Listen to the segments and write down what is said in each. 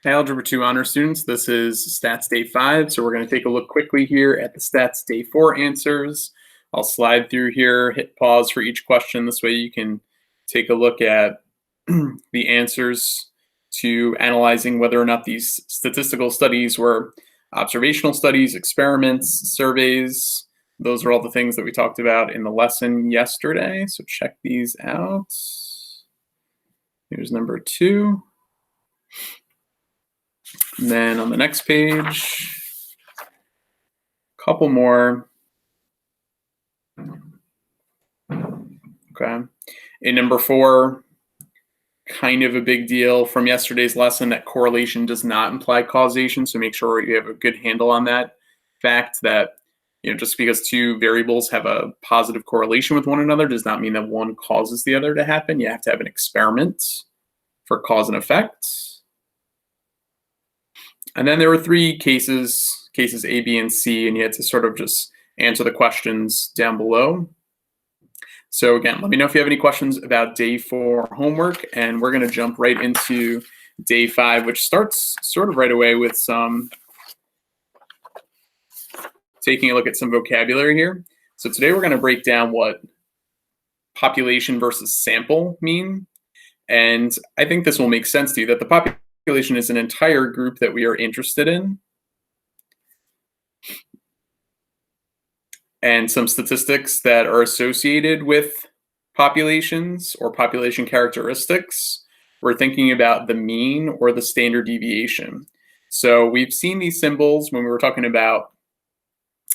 Hey, Algebra 2 honor students, this is Stats Day 5, so we're going to take a look quickly here at the Stats Day 4 answers. I'll slide through here, hit pause for each question. This way you can take a look at the answers to analyzing whether or not these statistical studies were observational studies, experiments, surveys. Those are all the things that we talked about in the lesson yesterday, so check these out. Here's number 2. And then on the next page, a couple more. Okay. In number 4, kind of a big deal from yesterday's lesson that correlation does not imply causation. So make sure you have a good handle on that fact that, just because two variables have a positive correlation with one another does not mean that one causes the other to happen. You have to have an experiment for cause and effect. And then there were 3 cases A, B, and C, and you had to sort of just answer the questions down below. So again, let me know if you have any questions about day 4 homework, and we're going to jump right into day 5, which starts sort of right away with taking a look at some vocabulary here. So today we're going to break down what population versus sample mean. And I think this will make sense to you that the population is an entire group that we are interested in. And some statistics that are associated with populations or population characteristics. We're thinking about the mean or the standard deviation. So we've seen these symbols when we were talking about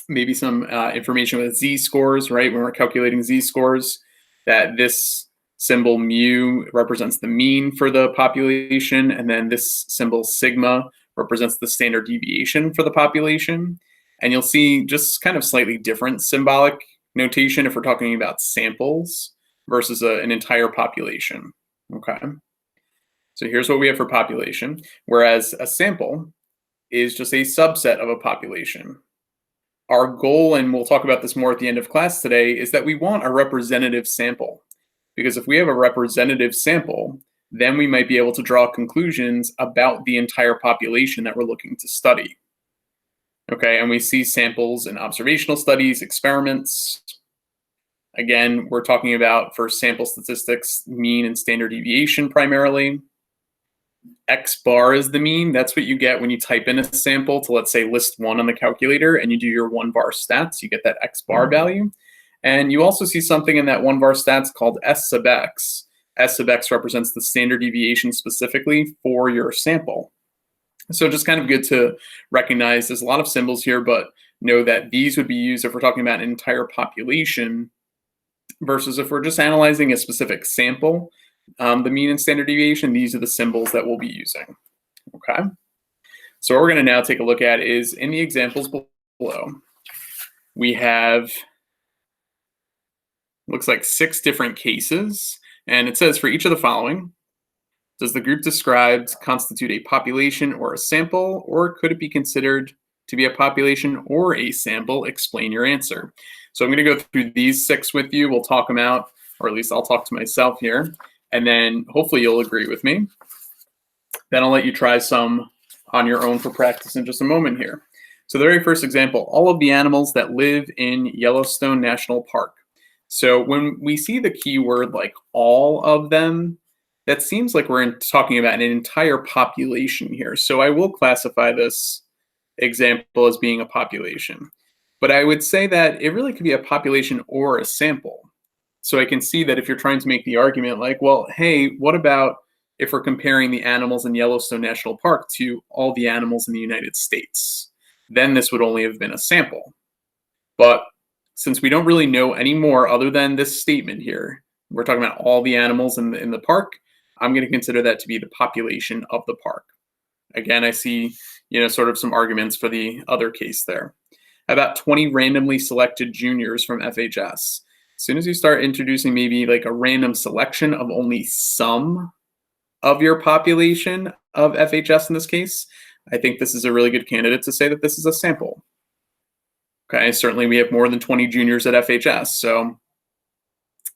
maybe some information with z-scores, right? When we're calculating z-scores, that this symbol mu represents the mean for the population, and then this symbol sigma represents the standard deviation for the population. And you'll see just kind of slightly different symbolic notation if we're talking about samples versus an entire population, okay? So here's what we have for population, whereas a sample is just a subset of a population. Our goal, and we'll talk about this more at the end of class today, is that we want a representative sample. Because if we have a representative sample, then we might be able to draw conclusions about the entire population that we're looking to study. Okay, and we see samples in observational studies, experiments. Again, we're talking about, for sample statistics, mean and standard deviation primarily. X bar is the mean. That's what you get when you type in a sample to, let's say, list 1 on the calculator and you do your 1-var stats. You get that X bar value. And you also see something in that 1-var stats called S sub X. S sub X represents the standard deviation specifically for your sample. So just kind of good to recognize there's a lot of symbols here, but know that these would be used if we're talking about an entire population versus if we're just analyzing a specific sample. The mean and standard deviation, these are the symbols that we'll be using, okay? So what we're going to now take a look at is in the examples below, we have, looks like 6 different cases, and it says for each of the following, does the group described constitute a population or a sample, or could it be considered to be a population or a sample? Explain your answer. So I'm going to go through these 6 with you. We'll talk them out, or at least I'll talk to myself here, and then hopefully you'll agree with me. Then I'll let you try some on your own for practice in just a moment here. So the very first example, all of the animals that live in Yellowstone National Park. So when we see the keyword like all of them, that seems like we're talking about an entire population here. So I will classify this example as being a population. But I would say that it really could be a population or a sample. So I can see that if you're trying to make the argument like, well, hey, what about if we're comparing the animals in Yellowstone National Park to all the animals in the United States? Then this would only have been a sample. But since we don't really know any more other than this statement here, we're talking about all the animals in the park, I'm going to consider that to be the population of the park. Again, I see, sort of some arguments for the other case there. About 20 randomly selected juniors from FHS. As soon as you start introducing maybe like a random selection of only some of your population of FHS in this case, I think this is a really good candidate to say that this is a sample. Okay, certainly we have more than 20 juniors at FHS. So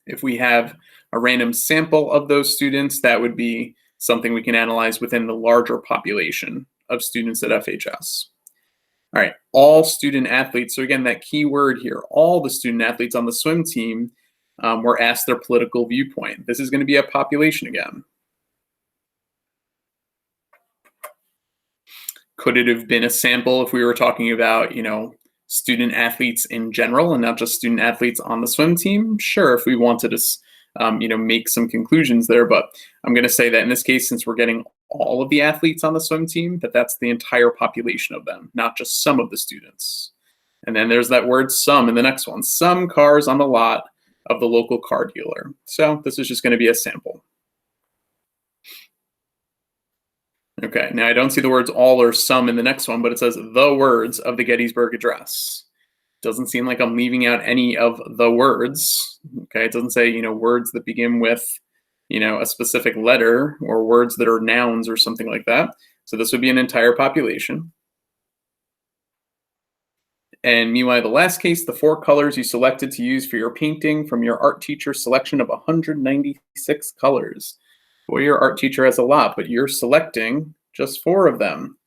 if we have a random sample of those students, that would be something we can analyze within the larger population of students at FHS. All right, all student athletes. So again, that key word here, all the student athletes on the swim team were asked their political viewpoint. This is going to be a population again. Could it have been a sample if we were talking about, student athletes in general and not just student athletes on the swim team? Sure, if we wanted to, make some conclusions there. But I'm going to say that in this case, since we're getting all of the athletes on the swim team, that's the entire population of them, not just some of the students. And then there's that word some in the next one. Some cars on the lot of the local car dealer. So this is just going to be a sample. Okay, now I don't see the words all or some in the next one, but it says the words of the Gettysburg Address. Doesn't seem like I'm leaving out any of the words. Okay, it doesn't say, words that begin with, a specific letter or words that are nouns or something like that. So this would be an entire population. And meanwhile, the last case, the 4 colors you selected to use for your painting from your art teacher's selection of 196 colors. Well, your art teacher has a lot, but you're selecting just 4 of them.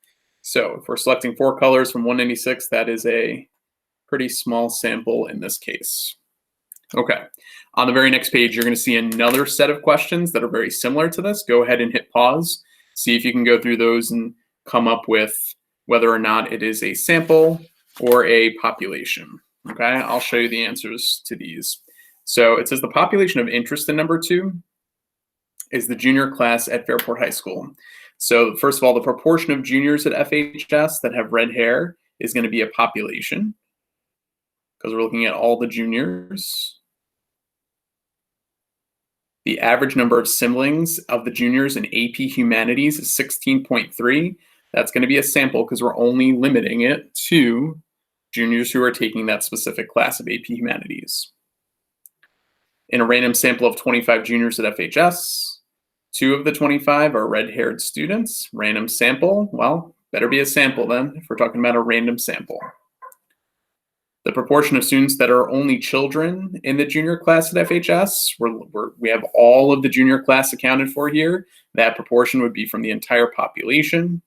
So if we're selecting 4 colors from 196, that is a pretty small sample in this case. Okay, on the very next page, you're going to see another set of questions that are very similar to this. Go ahead and hit pause. See if you can go through those and come up with whether or not it is a sample or a population. Okay, I'll show you the answers to these. So it says the population of interest in number 2 is the junior class at Fairport High School. So first of all, the proportion of juniors at FHS that have red hair is going to be a population because we're looking at all the juniors. The average number of siblings of the juniors in AP Humanities is 16.3. That's going to be a sample because we're only limiting it to juniors who are taking that specific class of AP Humanities. In a random sample of 25 juniors at FHS, 2 of the 25 are red-haired students. Random sample, well, better be a sample then if we're talking about a random sample. The proportion of students that are only children in the junior class at FHS, we have all of the junior class accounted for here. That proportion would be from the entire population.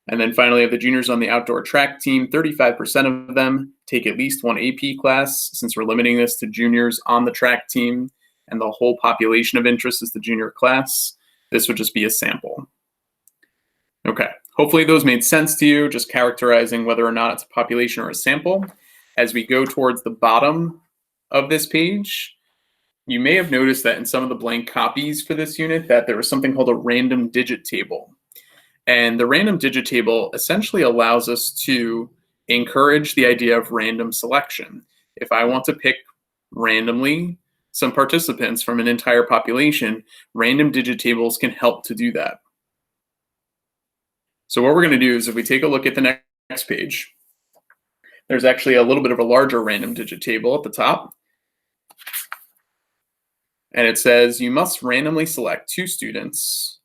And then finally, of the juniors on the outdoor track team, 35% of them take at least 1 AP class, since we're limiting this to juniors on the track team, and the whole population of interest is the junior class. This would just be a sample. Okay, hopefully those made sense to you, just characterizing whether or not it's a population or a sample. As we go towards the bottom of this page, you may have noticed that in some of the blank copies for this unit that there was something called a random digit table. And the random digit table essentially allows us to encourage the idea of random selection. If I want to pick randomly some participants from an entire population, random digit tables can help to do that. So what we're going to do is if we take a look at the next page, there's actually a little bit of a larger random digit table at the top. And it says you must randomly select 2 students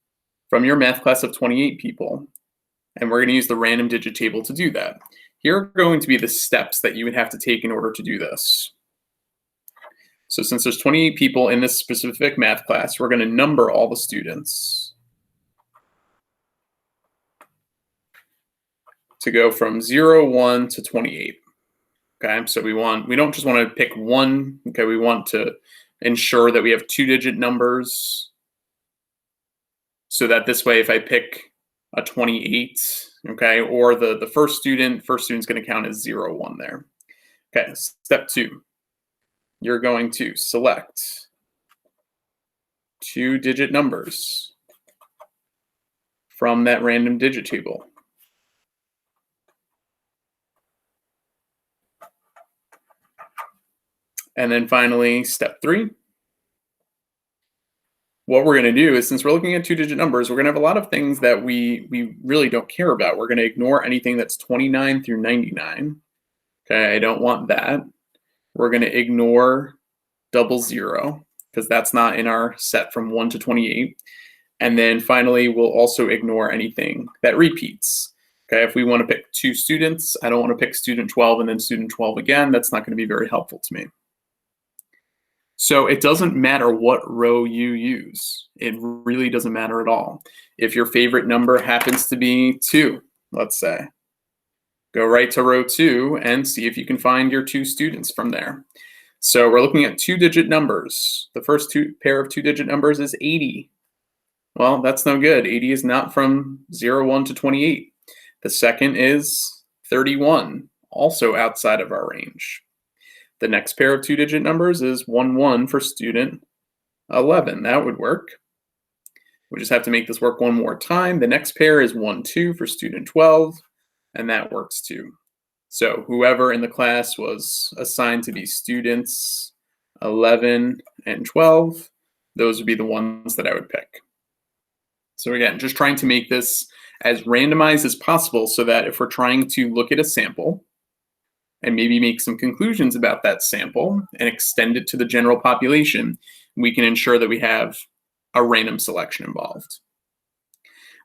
from your math class of 28 people. And we're going to use the random digit table to do that. Here are going to be the steps that you would have to take in order to do this. So since there's 28 people in this specific math class, we're going to number all the students to go from 0, 1 to 28. Okay, so we don't just want to pick one. Okay, we want to ensure that we have 2-digit numbers so that this way if I pick a 28, okay, or the first student's going to count as 0, 1 there. Okay, step 2. You're going to select 2-digit numbers from that random digit table. And then finally, step 3. What we're going to do is, since we're looking at 2-digit numbers, we're going to have a lot of things that we really don't care about. We're going to ignore anything that's 29 through 99. Okay, I don't want that. We're going to ignore 00 because that's not in our set from 1 to 28. And then finally, we'll also ignore anything that repeats. Okay, if we want to pick 2 students, I don't want to pick student 12 and then student 12 again. That's not going to be very helpful to me. So it doesn't matter what row you use. It really doesn't matter at all. If your favorite number happens to be 2, let's say, go right to row 2 and see if you can find your 2 students from there. So we're looking at 2-digit numbers. The first pair of 2-digit numbers is 80. Well, that's no good. 80 is not from 01 to 28. The second is 31, also outside of our range. The next pair of 2-digit numbers is 11 for student 11. That would work. We just have to make this work one more time. The next pair is 12 for student 12, and that works too. So whoever in the class was assigned to be students 11 and 12, those would be the ones that I would pick. So again, just trying to make this as randomized as possible so that if we're trying to look at a sample and maybe make some conclusions about that sample and extend it to the general population, we can ensure that we have a random selection involved.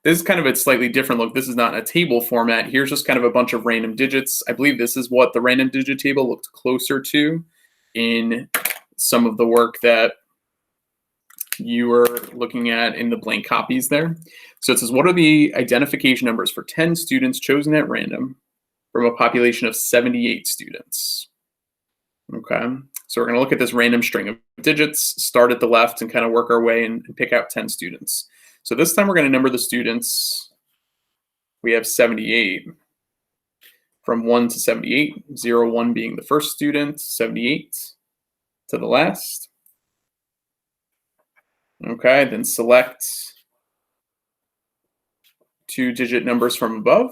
This is kind of a slightly different look. This is not a table format. Here's just kind of a bunch of random digits. I believe this is what the random digit table looked closer to in some of the work that you were looking at in the blank copies there. So it says, what are the identification numbers for 10 students chosen at random from a population of 78 students? Okay, so we're going to look at this random string of digits, start at the left and kind of work our way and pick out 10 students. So this time we're going to number the students. We have 78 from 1 to 78, 01 being the first student, 78 to the last. Okay, then select 2-digit numbers from above.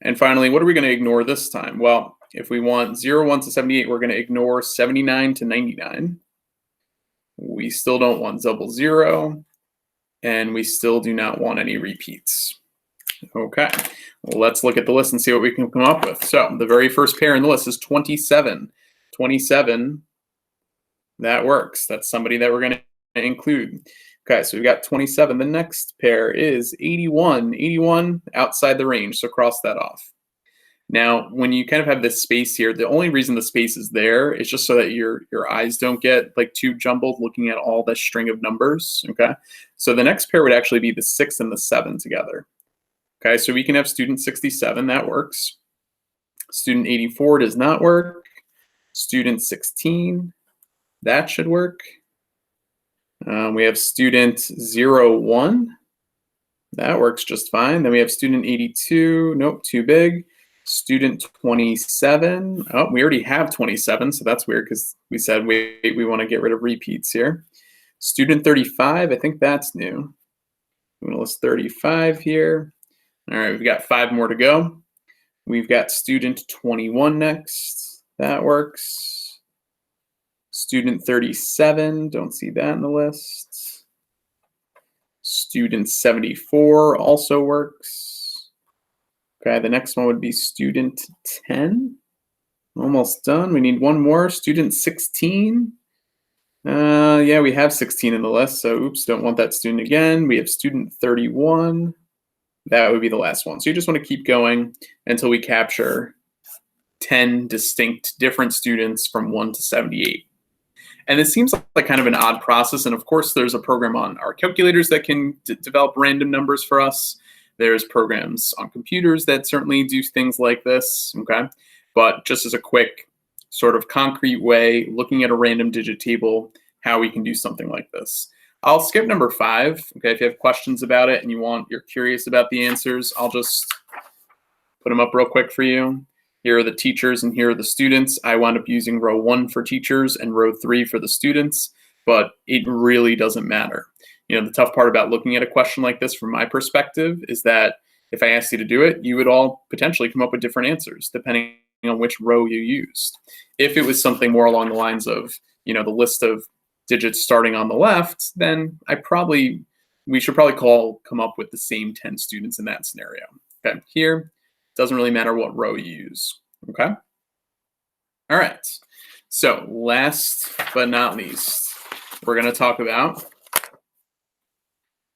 And finally, what are we going to ignore this time? Well, if we want 01 to 78, we're going to ignore 79 to 99. We still don't want 00, and we still do not want any repeats. Okay, well, let's look at the list and see what we can come up with. So the very first pair in the list is 27. 27, that works. That's somebody that we're going to include. Okay, so we've got 27. The next pair is 81. 81 outside the range, so cross that off. Now, when you kind of have this space here, the only reason the space is there is just so that your eyes don't get like too jumbled looking at all this string of numbers, okay? So the next pair would actually be the 6 and the 7 together. Okay, so we can have student 67, that works. Student 84 does not work. Student 16, that should work. We have student 01, that works just fine. Then we have student 82, nope, too big. Student 27, oh, we already have 27, so that's weird because we said we want to get rid of repeats here. Student 35, I think that's new. I'm going to list 35 here. All right, we've got 5 more to go. We've got student 21 next, that works. Student 37, don't see that in the list. Student 74 also works. Okay, the next one would be student 10. Almost done. We need one more. Student 16. Yeah, we have 16 in the list, so oops, don't want that student again. We have student 31. That would be the last one. So you just want to keep going until we capture 10 distinct different students from 1 to 78. And it seems like kind of an odd process. And of course, there's a program on our calculators that can develop random numbers for us. There's programs on computers that certainly do things like this, okay? But just as a quick sort of concrete way, looking at a random digit table, how we can do something like this. I'll skip number 5, okay? If you have questions about it and you're curious about the answers, I'll just put them up real quick for you. Here are the teachers and here are the students. I wound up using row 1 for teachers and row 3 for the students, but it really doesn't matter. You know, the tough part about looking at a question like this from my perspective is that if I asked you to do it, you would all potentially come up with different answers depending on which row you used. If it was something more along the lines of, you know, the list of digits starting on the left, then we should probably come up with the same 10 students in that scenario. Okay, here, doesn't really matter what row you use, okay? All right, so last but not least, we're gonna talk about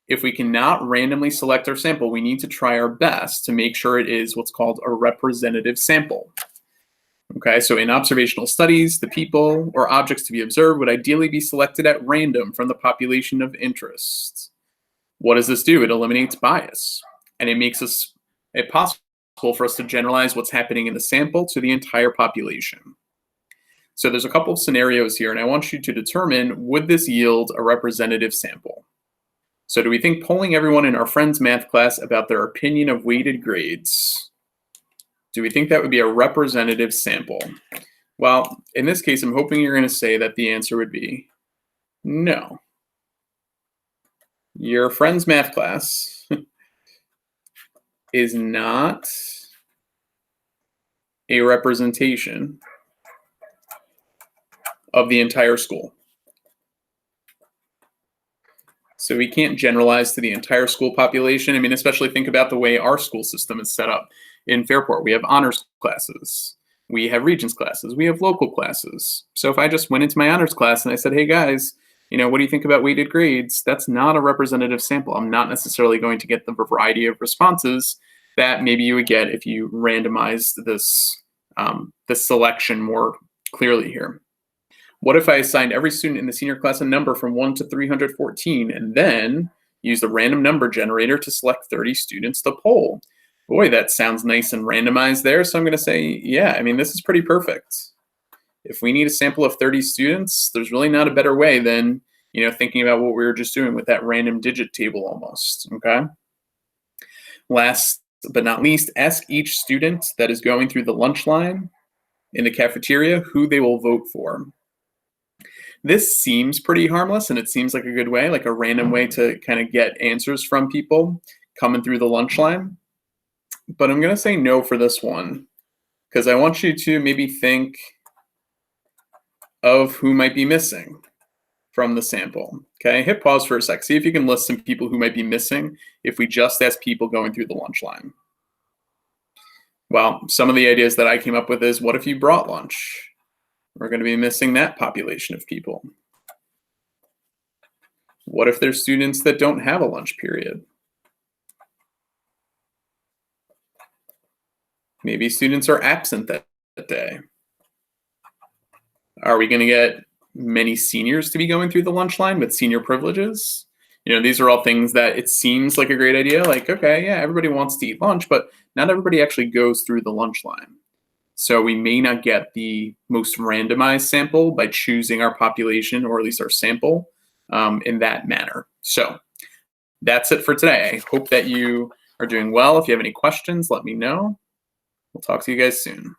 if we cannot randomly select our sample, we need to try our best to make sure it is what's called a representative sample. Okay, so in observational studies, the people or objects to be observed would ideally be selected at random from the population of interest. What does this do? It eliminates bias, and it makes it possible for us to generalize what's happening in the sample to the entire population. So there's a couple of scenarios here, and I want you to determine, would this yield a representative sample? So do we think polling everyone in our friend's math class about their opinion of weighted grades, do we think that would be a representative sample? Well, in this case, I'm hoping you're going to say that the answer would be no. Your friend's math class is not a representation of the entire school. So we can't generalize to the entire school population. I mean, especially think about the way our school system is set up. In Fairport, we have honors classes, we have Regents classes, we have local classes. So if I just went into my honors class and I said, hey guys, what do you think about weighted grades? That's not a representative sample. I'm not necessarily going to get the variety of responses that maybe you would get if you randomized this selection more clearly here. What if I assigned every student in the senior class a number from 1 to 314 and then use the random number generator to select 30 students to poll? Boy, that sounds nice and randomized there. So I'm going to say, yeah, I mean, this is pretty perfect. If we need a sample of 30 students, there's really not a better way than, thinking about what we were just doing with that random digit table almost, okay? Last but not least, ask each student that is going through the lunch line in the cafeteria who they will vote for. This seems pretty harmless, and it seems like a good way, like a random way to kind of get answers from people coming through the lunch line. But I'm going to say no for this one, because I want you to maybe think of who might be missing from the sample. Okay, hit pause for a sec. See if you can list some people who might be missing if we just ask people going through the lunch line. Well, some of the ideas that I came up with is, what if you brought lunch? We're going to be missing that population of people. What if there's students that don't have a lunch period? Maybe students are absent that day. Are we going to get many seniors to be going through the lunch line with senior privileges? These are all things that it seems like a great idea. Like, okay, yeah, everybody wants to eat lunch, but not everybody actually goes through the lunch line. So we may not get the most randomized sample by choosing our population, or at least our sample, in that manner. So that's it for today. I hope that you are doing well. If you have any questions, let me know. We'll talk to you guys soon.